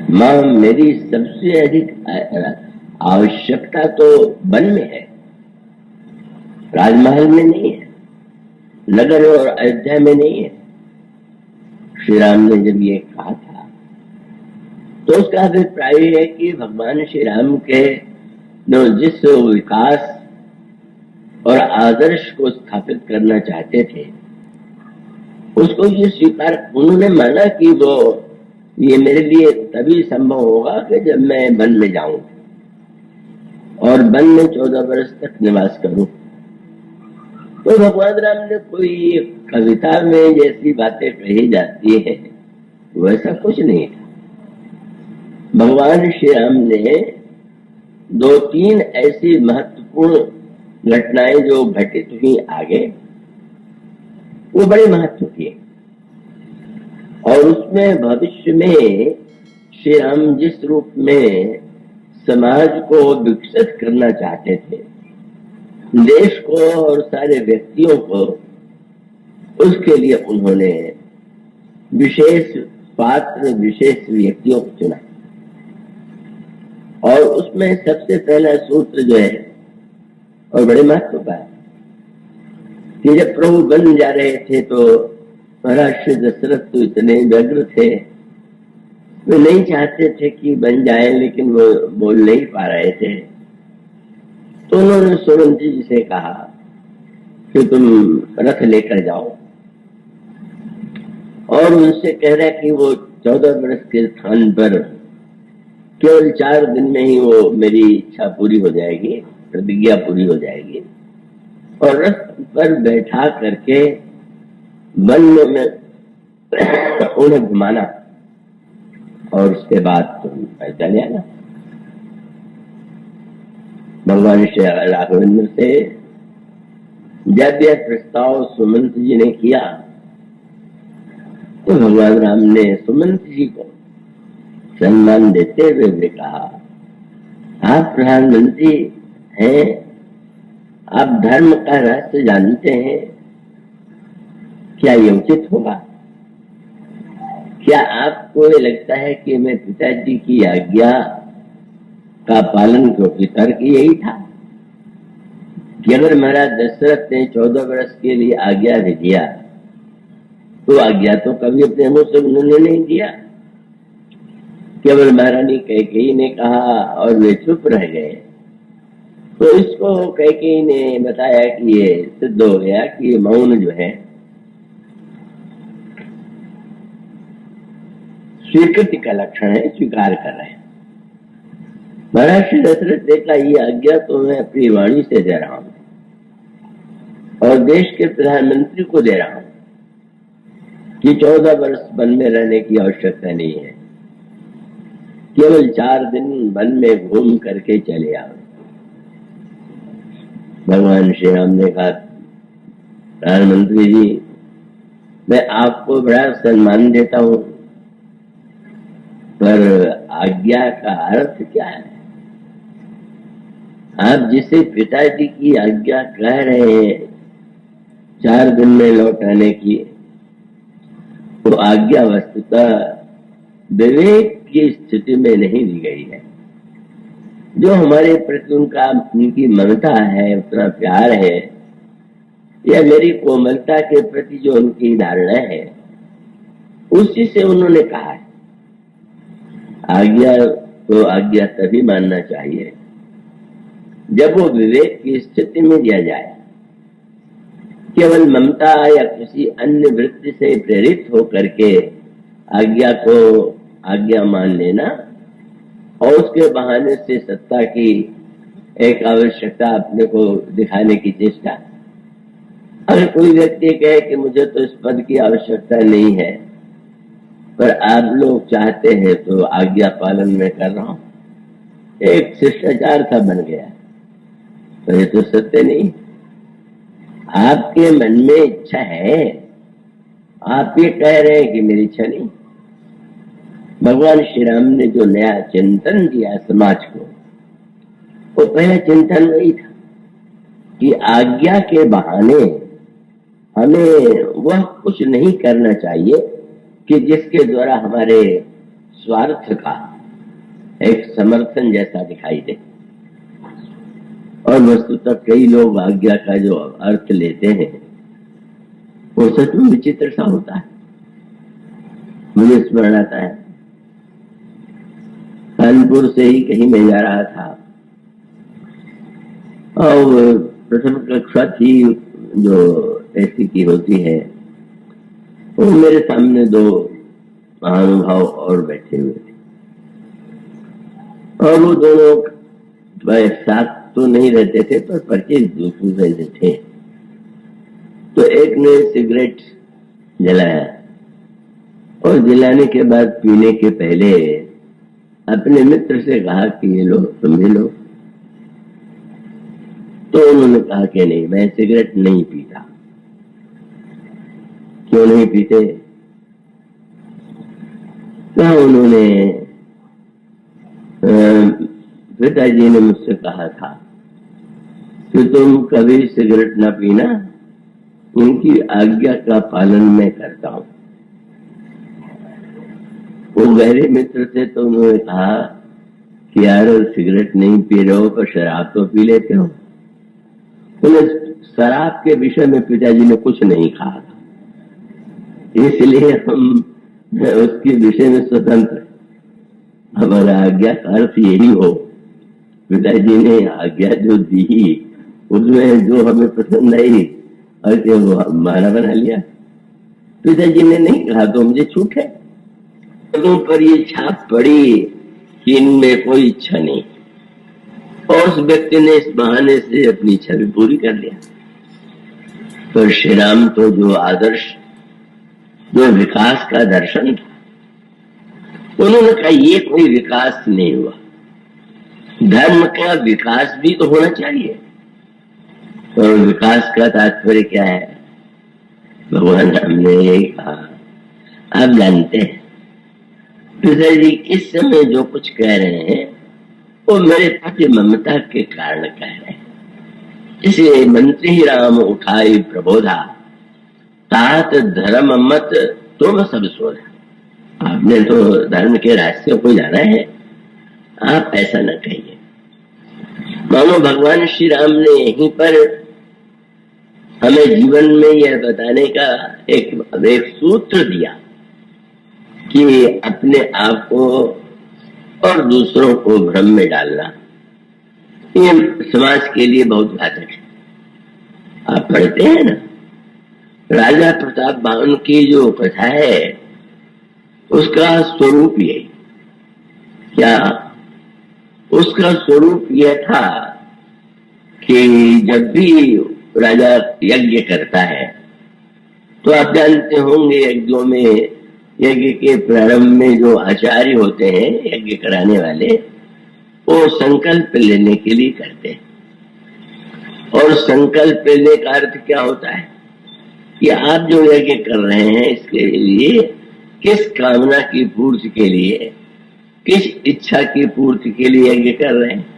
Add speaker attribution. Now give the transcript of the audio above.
Speaker 1: मां, मेरी सबसे अधिक आवश्यकता तो वन में है, राजमहल में नहीं है, नगर और अयोध्या में नहीं है। श्री राम ने जब ये कहा था तो उसका अभिप्राय है कि भगवान श्री राम के जिस विकास और आदर्श को स्थापित करना चाहते थे उसको ये स्वीकार उन्होंने माना कि वो ये मेरे लिए तभी संभव होगा कि जब मैं वन में जाऊं और वन में 14 वर्ष तक निवास करूं। तो भगवान राम ने कोई कविता में जैसी बातें कही जाती है वैसा कुछ नहीं था। भगवान श्री राम ने 2-3 ऐसी महत्वपूर्ण घटनाएं जो घटित हुई आगे वो बड़े महत्व की और उसमें भविष्य में श्री राम जिस रूप में समाज को विकसित करना चाहते थे, देश को और सारे व्यक्तियों को, उसके लिए उन्होंने विशेष पात्र विशेष व्यक्तियों को चुना। और उसमें सबसे पहला सूत्र जो है और बड़े महत्व का है कि जब प्रभु बन जा रहे थे तो महाराज श्री दशरथ तो इतने व्यग्र थे, वे नहीं चाहते थे कि बन जाए, लेकिन वो बोल नहीं पा रहे थे। तो उन्होंने सुमंत्री जी से कहा कि तुम रथ लेकर जाओ और उनसे कह रहा कि वो 14 वर्ष के स्थान पर केवल 4 दिन में ही वो मेरी इच्छा पूरी हो जाएगी, प्रतिज्ञा पूरी हो जाएगी और रथ पर बैठा करके वन में उन्हें घुमाना और उसके बाद तुम चले आना। भगवान श्री राघवेंद्र से जब यह प्रस्ताव सुमंत जी ने किया तो भगवान राम ने सुमंत जी को सम्मान देते हुए भी कहा, आप प्रधानमंत्री हैं, आप धर्म का रहस्य जानते हैं, क्या ये उचित होगा? क्या आपको ये लगता है कि मैं पिताजी की आज्ञा का पालन, क्योंकि तर्क यही था कि अगर महाराज दशरथ ने 14 वर्ष के लिए आज्ञा भी दिया तो आज्ञा तो कभी अपने मुंह से उन्होंने नहीं दिया, केवल महारानी कैकेयी ने कहा और वे चुप रह गए। तो इसको कैकेयी ने बताया कि ये सिद्ध हो गया कि ये मौन जो है स्वीकृति का लक्षण है, स्वीकार कर रहे हैं। महाराज श्री दशरथ ने कहा, ये आज्ञा तो मैं अपनी वाणी से दे रहा हूं और देश के प्रधानमंत्री को दे रहा हूं कि 14 वर्ष वन में रहने की आवश्यकता नहीं है, केवल 4 दिन वन में घूम करके चले आओ। भगवान श्री राम ने कहा, प्रधानमंत्री जी, मैं आपको बड़ा सम्मान देता हूं, पर आज्ञा का अर्थ क्या है? आप जिसे पिताजी की आज्ञा कह रहे हैं 4 दिन में लौट आने की, तो आज्ञा वस्तुतः विवेक की स्थिति में नहीं दी गई है। जो हमारे प्रति उनकी ममता है, उतना प्यार है, या मेरी कोमलता के प्रति जो उनकी धारणा है, उसी से उन्होंने कहा है। आज्ञा तो आज्ञा तभी मानना चाहिए जब वो विवेक की स्थिति में दिया जाए। केवल ममता या किसी अन्य वृत्ति से प्रेरित होकर के आज्ञा को आज्ञा मान लेना और उसके बहाने से सत्ता की एक आवश्यकता अपने को दिखाने की चेष्टा। अगर कोई व्यक्ति कहे कि मुझे तो इस पद की आवश्यकता नहीं है, पर आप लोग चाहते हैं तो आज्ञा पालन में कर रहा हूं, एक शिष्टाचार सा बन गया, तो ये तो सत्य नहीं। आपके मन में इच्छा है, आप ये कह रहे हैं कि मेरी इच्छा नहीं। भगवान श्री राम ने जो नया चिंतन दिया समाज को, वो पहला चिंतन वही था कि आज्ञा के बहाने हमें वह कुछ नहीं करना चाहिए कि जिसके द्वारा हमारे स्वार्थ का एक समर्थन जैसा दिखाई दे। और वस्तुतः कई लोग आज्ञा का जो अर्थ लेते हैं वो सच में विचित्र सा होता है। मुझे स्मरण आता है, कानपुर से ही कहीं मैं जा रहा था और प्रथम कक्षा थी जो ऐसी की होती है, और मेरे सामने दो महानुभाव और बैठे हुए थे, और वो दोनों एक साथ तो नहीं रहते थे पर परिचित दूसरे से थे। तो एक ने सिगरेट जलाया और जलाने के बाद पीने के पहले अपने मित्र से कहा कि ये लो, तुम भी लो। तो उन्होंने कहा कि नहीं, मैं सिगरेट नहीं पीता। क्यों नहीं पीते? तो उन्होंने पिताजी ने मुझसे कहा था कि तुम कभी सिगरेट ना पीना, उनकी आज्ञा का पालन मैं करता हूं। वो गहरे मित्र थे तो उन्होंने कहा कि यार सिगरेट नहीं पी रहे हो पर शराब तो पी लेते हो। उन्हें शराब के विषय में पिताजी ने कुछ नहीं कहा था, इसलिए हम उसके विषय में स्वतंत्र। हमारा आज्ञा का अर्थ यही हो, पिताजी ने आज्ञा जो दी उसमें जो हमें पसंद आई और वो हमारा बना लिया। पिताजी ने नहीं कहा तो मुझे छूट है। लोगों पर ये छाप पड़ी कि इनमें कोई इच्छा नहीं, और उस व्यक्ति ने इस बहाने से अपनी इच्छा भी पूरी कर लिया। तो श्री राम तो जो आदर्श, जो विकास का दर्शन था, उन्होंने कहा ये कोई विकास नहीं हुआ, धर्म का विकास भी तो होना चाहिए। और विकास का तात्पर्य क्या है? भगवान राम ने यही कहा। आप जानते हैं पिताजी इस समय जो कुछ कह रहे हैं वो मेरे प्रति ममता के कारण कह रहे हैं। इसे मंत्री राम उठाई प्रबोधा, तात धर्म मत तुम सब सोधा। आपने तो धर्म के रास्ते को जाना है, आप ऐसा न कहिए। मानो भगवान श्री राम ने यहीं पर हमें जीवन में यह बताने का एक सूत्र दिया कि अपने आप को और दूसरों को भ्रम में डालना ये समाज के लिए बहुत घातक है। आप पढ़ते हैं ना, राजा प्रताप बावन की जो कथा है उसका स्वरूप यही। क्या उसका स्वरूप यह था कि जब भी राजा यज्ञ करता है तो आप जानते होंगे यज्ञों में, यज्ञ के प्रारंभ में जो आचार्य होते हैं यज्ञ कराने वाले, वो संकल्प लेने के लिए करते हैं। और संकल्प लेने का अर्थ क्या होता है कि आप जो यज्ञ कर रहे हैं इसके लिए किस कामना की पूर्ति के लिए, किस इच्छा की पूर्ति के लिए यज्ञ कर रहे हैं।